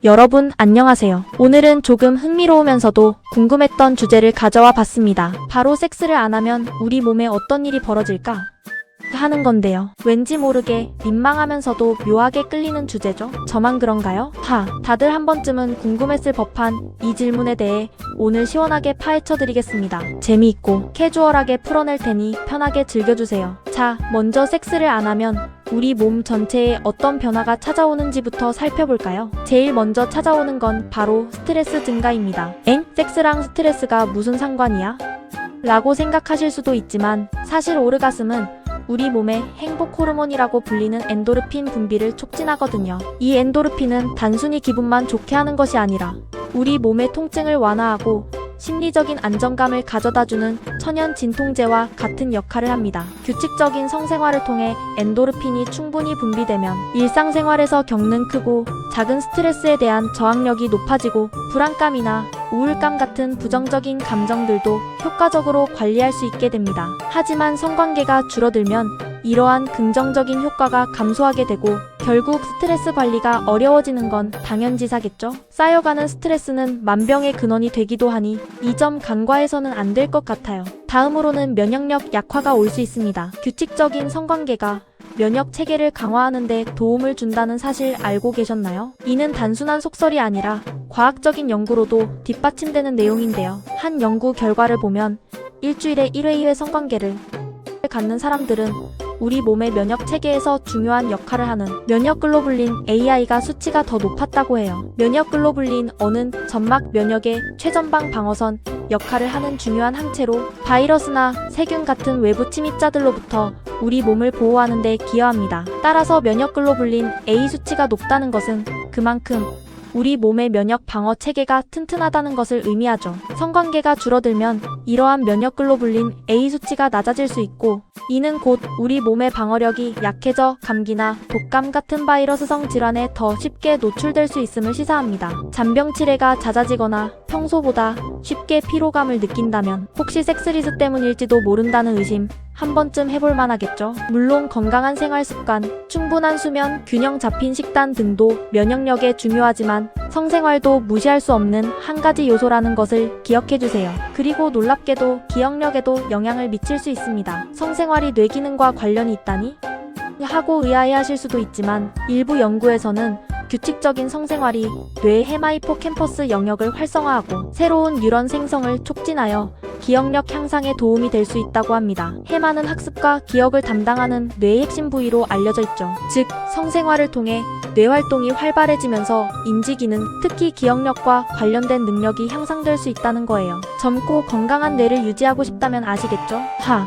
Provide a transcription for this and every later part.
여러분 안녕하세요. 오늘은 조금 흥미로우면서도 궁금했던 주제를 가져와 봤습니다. 바로 섹스를 안 하면 우리 몸에 어떤 일이 벌어질까? 하는 건데요. 왠지 모르게 민망하면서도 묘하게 끌리는 주제죠. 저만 그런가요? 다들 한 번쯤은 궁금했을 법한 이 질문에 대해 오늘 시원하게 파헤쳐 드리겠습니다. 재미있고 캐주얼하게 풀어낼 테니 편하게 즐겨주세요. 자, 먼저 섹스를 안 하면 우리 몸 전체에 어떤 변화가 찾아오는지부터 살펴볼까요? 제일 먼저 찾아오는 건 바로 스트레스 증가입니다. 섹스랑 스트레스가 무슨 상관이야? 라고 생각하실 수도 있지만 사실 오르가슴은 우리 몸의 행복 호르몬이라고 불리는 엔도르핀 분비를 촉진하거든요. 이 엔도르핀은 단순히 기분만 좋게 하는 것이 아니라 우리 몸의 통증을 완화하고 심리적인 안정감을 가져다주는 천연 진통제와 같은 역할을 합니다. 규칙적인 성생활을 통해 엔도르핀이 충분히 분비되면 일상생활에서 겪는 크고 작은 스트레스에 대한 저항력이 높아지고 불안감이나 우울감 같은 부정적인 감정들도 효과적으로 관리할 수 있게 됩니다. 하지만 성관계가 줄어들면 이러한 긍정적인 효과가 감소하게 되고 결국 스트레스 관리가 어려워지는 건 당연지사겠죠? 쌓여가는 스트레스는 만병의 근원이 되기도 하니 이 점 간과해서는 안 될 것 같아요. 다음으로는 면역력 약화가 올 수 있습니다. 규칙적인 성관계가 면역 체계를 강화하는 데 도움을 준다는 사실 알고 계셨나요? 이는 단순한 속설이 아니라 과학적인 연구로도 뒷받침되는 내용인데요. 한 연구 결과를 보면 일주일에 1회 2회 성관계를 갖는 사람들은 우리 몸의 면역 체계에서 중요한 역할을 하는 면역글로불린 AI가 수치가 더 높았다고 해요. 면역글로불린은 점막 면역의 최전방 방어선 역할을 하는 중요한 항체로 바이러스나 세균 같은 외부 침입자들로부터 우리 몸을 보호하는 데 기여합니다. 따라서 면역글로불린 A 수치가 높다는 것은 그만큼 우리 몸의 면역 방어 체계가 튼튼하다는 것을 의미하죠. 성관계가 줄어들면 이러한 면역글로불린 A 수치가 낮아질 수 있고 이는 곧 우리 몸의 방어력이 약해져 감기나 독감 같은 바이러스성 질환에 더 쉽게 노출될 수 있음을 시사합니다. 잔병 치레가 잦아지거나 평소보다 쉽게 피로감을 느낀다면 혹시 섹스리스 때문일지도 모른다는 의심 한 번쯤 해볼 만하겠죠. 물론 건강한 생활 습관, 충분한 수면, 균형 잡힌 식단 등도 면역력에 중요하지만 성생활도 무시할 수 없는 한 가지 요소라는 것을 기억해주세요. 그리고 놀랍게도 기억력에도 영향을 미칠 수 있습니다. 성생활이 뇌 기능과 관련이 있다니? 하고 의아해하실 수도 있지만 일부 연구에서는 규칙적인 성생활이 뇌 헤마이포캠퍼스 영역을 활성화하고 새로운 뉴런 생성을 촉진하여 기억력 향상에 도움이 될 수 있다고 합니다. 해마는 학습과 기억을 담당하는 뇌의 핵심 부위로 알려져 있죠. 즉, 성생활을 통해 뇌 활동이 활발해지면서 인지 기능, 특히 기억력과 관련된 능력이 향상될 수 있다는 거예요. 젊고 건강한 뇌를 유지하고 싶다면 아시겠죠?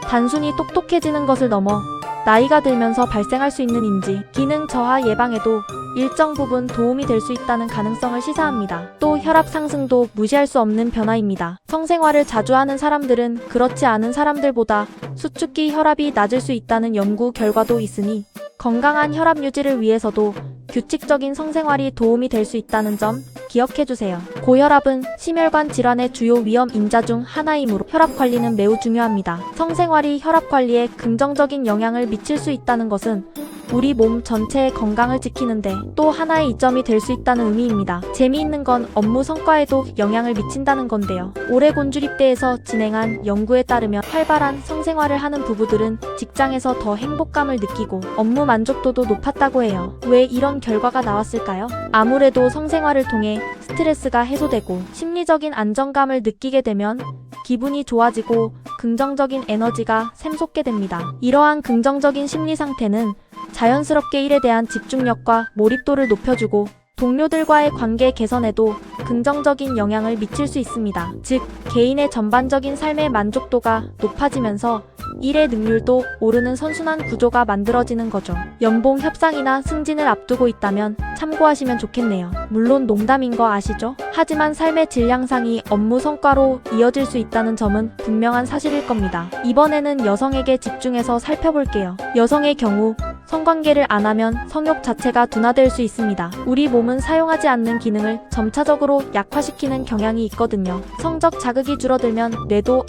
단순히 똑똑해지는 것을 넘어 나이가 들면서 발생할 수 있는 인지, 기능 저하 예방에도 일정 부분 도움이 될 수 있다는 가능성을 시사합니다. 또 혈압 상승도 무시할 수 없는 변화입니다. 성생활을 자주 하는 사람들은 그렇지 않은 사람들보다 수축기 혈압이 낮을 수 있다는 연구 결과도 있으니 건강한 혈압 유지를 위해서도 규칙적인 성생활이 도움이 될 수 있다는 점 기억해주세요. 고혈압은 심혈관 질환의 주요 위험 인자 중 하나이므로 혈압 관리는 매우 중요합니다. 성생활이 혈압 관리에 긍정적인 영향을 미칠 수 있다는 것은 우리 몸 전체의 건강을 지키는데 또 하나의 이점이 될 수 있다는 의미입니다. 재미있는 건 업무 성과에도 영향을 미친다는 건데요. 오레곤 주립대에서 진행한 연구에 따르면 활발한 성생활을 하는 부부들은 직장에서 더 행복감을 느끼고 업무 만족도도 높았다고 해요. 왜 이런 결과가 나왔을까요? 아무래도 성생활을 통해 스트레스가 해소되고 심리적인 안정감을 느끼게 되면 기분이 좋아지고 긍정적인 에너지가 샘솟게 됩니다. 이러한 긍정적인 심리 상태는 자연스럽게 일에 대한 집중력과 몰입도를 높여주고 동료들과의 관계 개선에도 긍정적인 영향을 미칠 수 있습니다. 즉, 개인의 전반적인 삶의 만족도가 높아지면서 일의 능률도 오르는 선순환 구조가 만들어지는 거죠. 연봉 협상이나 승진을 앞두고 있다면 참고하시면 좋겠네요. 물론 농담인 거 아시죠? 하지만 삶의 질 향상이 업무 성과로 이어질 수 있다는 점은 분명한 사실일 겁니다. 이번에는 여성에게 집중해서 살펴볼게요. 여성의 경우 성관계를 안 하면 성욕 자체가 둔화될 수 있습니다. 우리 몸은 사용하지 않는 기능을 점차적으로 약화시키는 경향이 있거든요. 성적 자극이 줄어들면 뇌도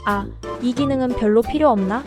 이 기능은 별로 필요 없나?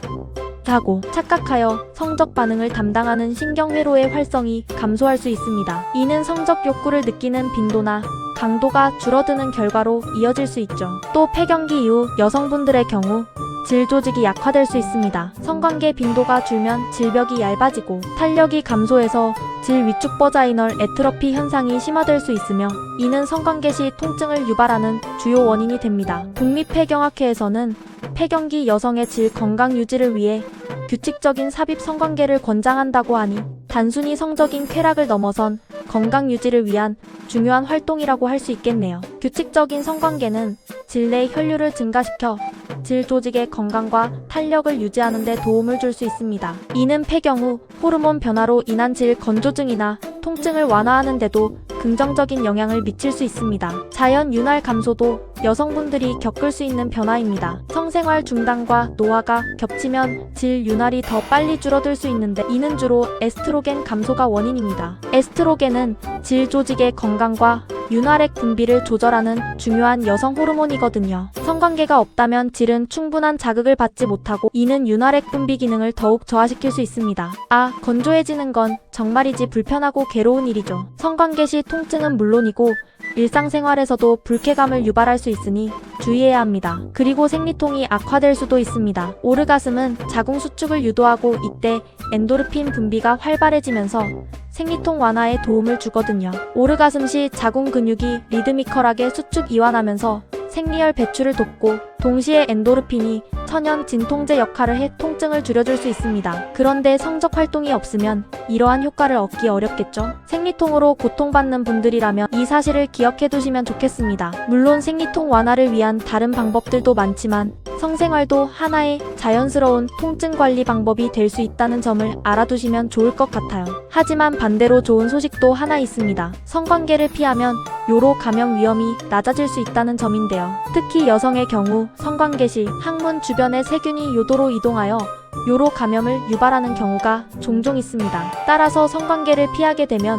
하고 착각하여 성적 반응을 담당하는 신경회로의 활성이 감소할 수 있습니다. 이는 성적 욕구를 느끼는 빈도나 강도가 줄어드는 결과로 이어질 수 있죠. 또 폐경기 이후 여성분들의 경우 질 조직이 약화될 수 있습니다. 성관계 빈도가 줄면 질벽이 얇아지고 탄력이 감소해서 질 위축 버자이널 애트로피 현상이 심화될 수 있으며 이는 성관계 시 통증을 유발하는 주요 원인이 됩니다. 국립폐경학회에서는 폐경기 여성의 질 건강 유지를 위해 규칙적인 삽입 성관계를 권장한다고 하니 단순히 성적인 쾌락을 넘어선 건강 유지를 위한 중요한 활동이라고 할 수 있겠네요. 규칙적인 성관계는 질 내 혈류를 증가시켜 질 조직의 건강과 탄력을 유지하는 데 도움을 줄 수 있습니다. 이는 폐경 후 호르몬 변화로 인한 질 건조증이나 통증을 완화하는 데도 긍정적인 영향을 미칠 수 있습니다. 자연 윤활 감소도 여성분들이 겪을 수 있는 변화입니다. 성생활 중단과 노화가 겹치면 질 윤활이 더 빨리 줄어들 수 있는데 이는 주로 에스트로겐 감소가 원인입니다. 에스트로겐은 질 조직의 건강과 윤활액 분비를 조절하는 중요한 여성 호르몬이거든요. 성관계가 없다면 질은 충분한 자극을 받지 못하고 이는 윤활액 분비 기능을 더욱 저하시킬 수 있습니다. 건조해지는 건 정말이지 불편하고 괴로운 일이죠. 성관계 시 통증은 물론이고 일상생활에서도 불쾌감을 유발할 수 있으니 주의해야 합니다. 그리고 생리통이 악화될 수도 있습니다. 오르가슴은 자궁 수축을 유도하고 이때 엔도르핀 분비가 활발해지면서 생리통 완화에 도움을 주거든요. 오르가슴 시 자궁 근육이 리드미컬하게 수축 이완하면서 생리혈 배출을 돕고 동시에 엔도르핀이 천연 진통제 역할을 해 통증을 줄여줄 수 있습니다. 그런데 성적 활동이 없으면 이러한 효과를 얻기 어렵겠죠? 생리통으로 고통받는 분들이라면 이 사실을 기억해 두시면 좋겠습니다. 물론 생리통 완화를 위한 다른 방법들도 많지만 성생활도 하나의 자연스러운 통증 관리 방법이 될 수 있다는 점을 알아두시면 좋을 것 같아요. 하지만 반대로 좋은 소식도 하나 있습니다. 성관계를 피하면 요로 감염 위험이 낮아질 수 있다는 점인데요. 특히 여성의 경우 성관계 시 항문 주변의 세균이 요도로 이동하여 요로 감염을 유발하는 경우가 종종 있습니다. 따라서 성관계를 피하게 되면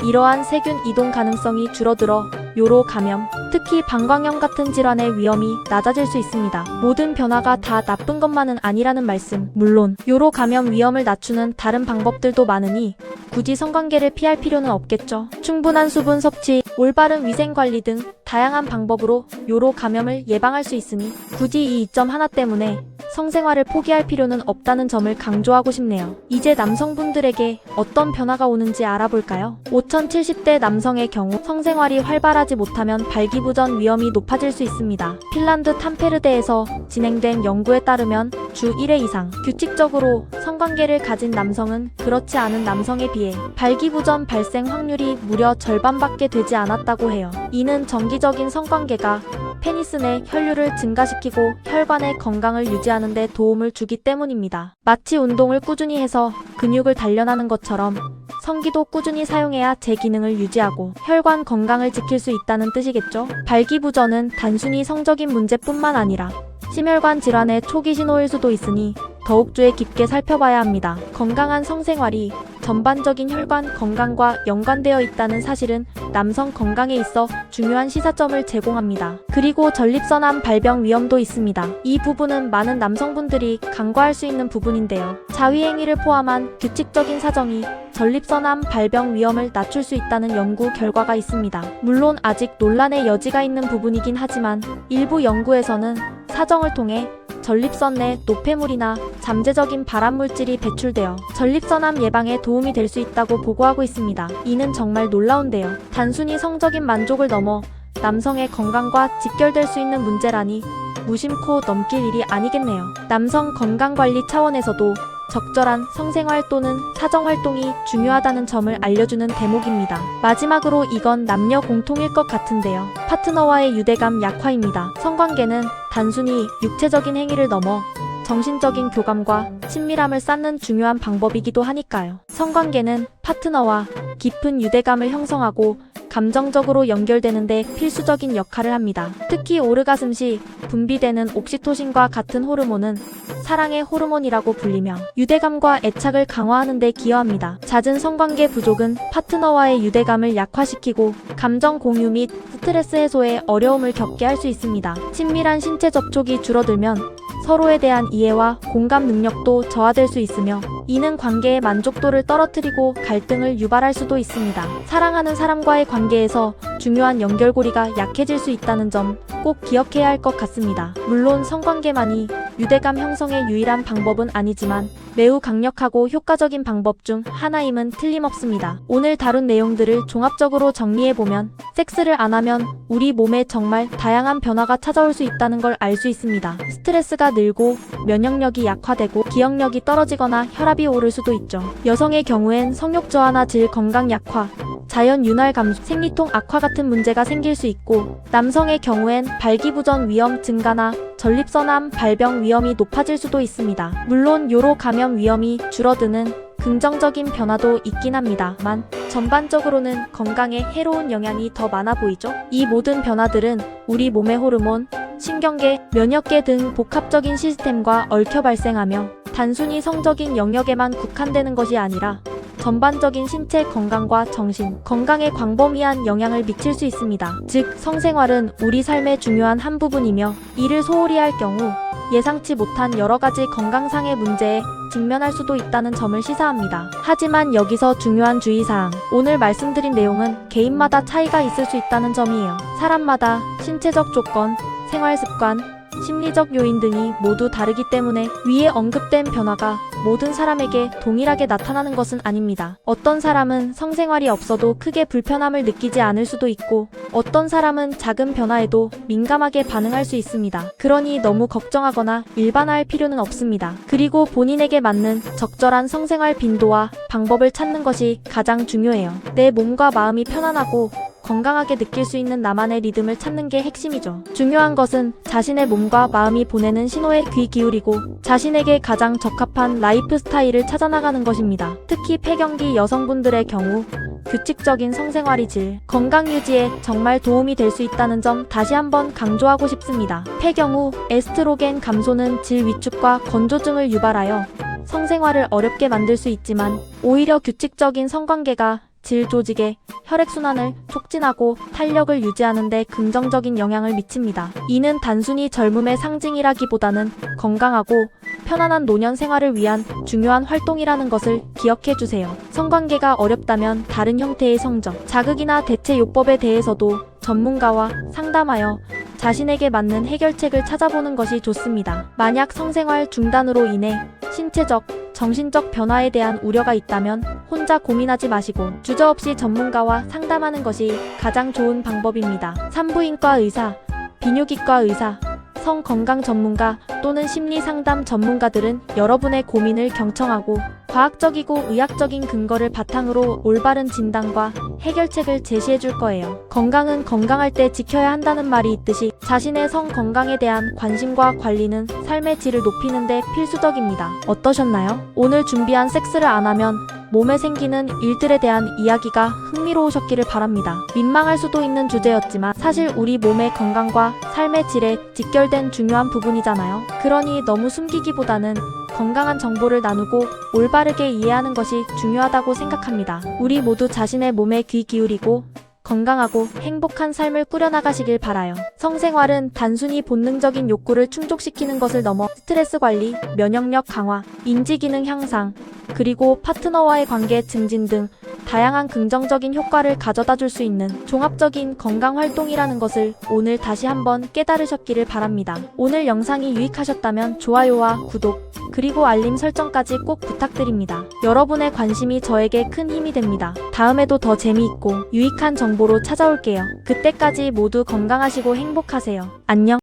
이러한 세균 이동 가능성이 줄어들어 요로 감염, 특히 방광염 같은 질환의 위험이 낮아질 수 있습니다. 모든 변화가 다 나쁜 것만은 아니라는 말씀. 물론 요로 감염 위험을 낮추는 다른 방법들도 많으니 굳이 성관계를 피할 필요는 없겠죠. 충분한 수분 섭취, 올바른 위생 관리 등 다양한 방법으로 요로 감염을 예방할 수 있으니 굳이 이 이점 하나 때문에 성생활을 포기할 필요는 없다는 점을 강조하고 싶네요. 이제 남성분들에게 어떤 변화가 오는지 알아볼까요? 5070대 남성의 경우 성생활이 활발하지 못하면 발기부전 위험이 높아질 수 있습니다. 핀란드 탐페르대에서 진행된 연구에 따르면 주 1회 이상 규칙적으로 성관계를 가진 남성은 그렇지 않은 남성에 비해 발기부전 발생 확률이 무려 절반밖에 되지 않았다고 해요. 이는 정기적인 성관계가 페니스 내 혈류를 증가시키고 혈관의 건강을 유지하는 데 도움을 주기 때문입니다. 마치 운동을 꾸준히 해서 근육을 단련하는 것처럼 성기도 꾸준히 사용해야 제 기능을 유지하고 혈관 건강을 지킬 수 있다는 뜻이겠죠? 발기부전은 단순히 성적인 문제뿐만 아니라 심혈관 질환의 초기 신호일 수도 있으니 더욱 주의 깊게 살펴봐야 합니다. 건강한 성생활이 전반적인 혈관 건강과 연관되어 있다는 사실은 남성 건강에 있어 중요한 시사점을 제공합니다. 그리고 전립선암 발병 위험도 있습니다. 이 부분은 많은 남성분들이 간과할 수 있는 부분인데요. 자위행위를 포함한 규칙적인 사정이 전립선암 발병 위험을 낮출 수 있다는 연구 결과가 있습니다. 물론 아직 논란의 여지가 있는 부분이긴 하지만 일부 연구에서는 사정을 통해 전립선 내 노폐물이나 잠재적인 발암물질이 배출되어 전립선암 예방에 도움이 될 수 있다고 보고하고 있습니다. 이는 정말 놀라운데요. 단순히 성적인 만족을 넘어 남성의 건강과 직결될 수 있는 문제라니 무심코 넘길 일이 아니겠네요. 남성 건강관리 차원에서도 적절한 성생활 또는 사정활동이 중요하다는 점을 알려주는 대목입니다. 마지막으로 이건 남녀 공통일 것 같은데요. 파트너와의 유대감 약화입니다. 성관계는 단순히 육체적인 행위를 넘어 정신적인 교감과 친밀함을 쌓는 중요한 방법이기도 하니까요. 성관계는 파트너와 깊은 유대감을 형성하고 감정적으로 연결되는데 필수적인 역할을 합니다. 특히 오르가슴 시 분비되는 옥시토신과 같은 호르몬은 사랑의 호르몬이라고 불리며 유대감과 애착을 강화하는 데 기여합니다. 잦은 성관계 부족은 파트너와의 유대감을 약화시키고 감정 공유 및 스트레스 해소에 어려움을 겪게 할 수 있습니다. 친밀한 신체 접촉이 줄어들면 서로에 대한 이해와 공감 능력도 저하될 수 있으며 이는 관계의 만족도를 떨어뜨리고 갈등을 유발할 수도 있습니다. 사랑하는 사람과의 관계에서 중요한 연결고리가 약해질 수 있다는 점 꼭 기억해야 할 것 같습니다. 물론 성관계만이 유대감 형성의 유일한 방법은 아니지만 매우 강력하고 효과적인 방법 중 하나임은 틀림없습니다. 오늘 다룬 내용들을 종합적으로 정리해보면 섹스를 안 하면 우리 몸에 정말 다양한 변화가 찾아올 수 있다는 걸 알 수 있습니다. 스트레스가 늘고 면역력이 약화되고 기억력이 떨어지거나 혈압이 오를 수도 있죠. 여성의 경우엔 성욕 저하나 질 건강 약화, 자연 윤활 감소, 생리통 악화 같은 문제가 생길 수 있고 남성의 경우엔 발기부전 위험 증가나 전립선암 발병 위험이 높아질 수도 있습니다. 물론 요로 감염 위험이 줄어드는 긍정적인 변화도 있긴 합니다만 전반적으로는 건강에 해로운 영향이 더 많아 보이죠. 이 모든 변화들은 우리 몸의 호르몬, 신경계, 면역계 등 복합적인 시스템과 얽혀 발생하며 단순히 성적인 영역에만 국한되는 것이 아니라 전반적인 신체 건강과 정신 건강에 광범위한 영향을 미칠 수 있습니다. 즉, 성생활은 우리 삶의 중요한 한 부분이며 이를 소홀히 할 경우 예상치 못한 여러 가지 건강상의 문제에 직면할 수도 있다는 점을 시사합니다. 하지만 여기서 중요한 주의사항, 오늘 말씀드린 내용은 개인마다 차이가 있을 수 있다는 점이에요. 사람마다 신체적 조건, 생활습관, 심리적 요인 등이 모두 다르기 때문에 위에 언급된 변화가 모든 사람에게 동일하게 나타나는 것은 아닙니다. 어떤 사람은 성생활이 없어도 크게 불편함을 느끼지 않을 수도 있고 어떤 사람은 작은 변화에도 민감하게 반응할 수 있습니다. 그러니 너무 걱정하거나 일반화할 필요는 없습니다. 그리고 본인에게 맞는 적절한 성생활 빈도와 방법을 찾는 것이 가장 중요해요. 내 몸과 마음이 편안하고 건강하게 느낄 수 있는 나만의 리듬을 찾는 게 핵심이죠. 중요한 것은 자신의 몸과 마음이 보내는 신호에 귀 기울이고 자신에게 가장 적합한 라이프 스타일을 찾아나가는 것입니다. 특히 폐경기 여성분들의 경우 규칙적인 성생활이 질, 건강 유지에 정말 도움이 될 수 있다는 점 다시 한번 강조하고 싶습니다. 폐경 후 에스트로겐 감소는 질 위축과 건조증을 유발하여 성생활을 어렵게 만들 수 있지만 오히려 규칙적인 성관계가 질 조직의 혈액순환을 촉진하고 탄력을 유지하는 데 긍정적인 영향을 미칩니다. 이는 단순히 젊음의 상징이라기보다는 건강하고 편안한 노년 생활을 위한 중요한 활동이라는 것을 기억해 주세요. 성관계가 어렵다면 다른 형태의 성적, 자극이나 대체 요법에 대해서도 전문가와 상담하여 자신에게 맞는 해결책을 찾아보는 것이 좋습니다. 만약 성생활 중단으로 인해 신체적, 정신적 변화에 대한 우려가 있다면 혼자 고민하지 마시고 주저없이 전문가와 상담하는 것이 가장 좋은 방법입니다. 산부인과 의사, 비뇨기과 의사, 성건강 전문가 또는 심리상담 전문가들은 여러분의 고민을 경청하고 과학적이고 의학적인 근거를 바탕으로 올바른 진단과 해결책을 제시해 줄 거예요. 건강은 건강할 때 지켜야 한다는 말이 있듯이 자신의 성 건강에 대한 관심과 관리는 삶의 질을 높이는 데 필수적입니다. 어떠셨나요? 오늘 준비한 섹스를 안 하면 몸에 생기는 일들에 대한 이야기가 흥미로우셨기를 바랍니다. 민망할 수도 있는 주제였지만 사실 우리 몸의 건강과 삶의 질에 직결된 중요한 부분이잖아요. 그러니 너무 숨기기보다는 건강한 정보를 나누고 올바르게 이해하는 것이 중요하다고 생각합니다. 우리 모두 자신의 몸에 귀 기울이고 건강하고 행복한 삶을 꾸려나가시길 바라요. 성생활은 단순히 본능적인 욕구를 충족시키는 것을 넘어 스트레스 관리, 면역력 강화, 인지기능 향상, 그리고 파트너와의 관계 증진 등 다양한 긍정적인 효과를 가져다 줄 수 있는 종합적인 건강 활동이라는 것을 오늘 다시 한번 깨달으셨기를 바랍니다. 오늘 영상이 유익하셨다면 좋아요와 구독, 그리고 알림 설정까지 꼭 부탁드립니다. 여러분의 관심이 저에게 큰 힘이 됩니다. 다음에도 더 재미있고 유익한 정보로 찾아올게요. 그때까지 모두 건강하시고 행복하세요. 안녕.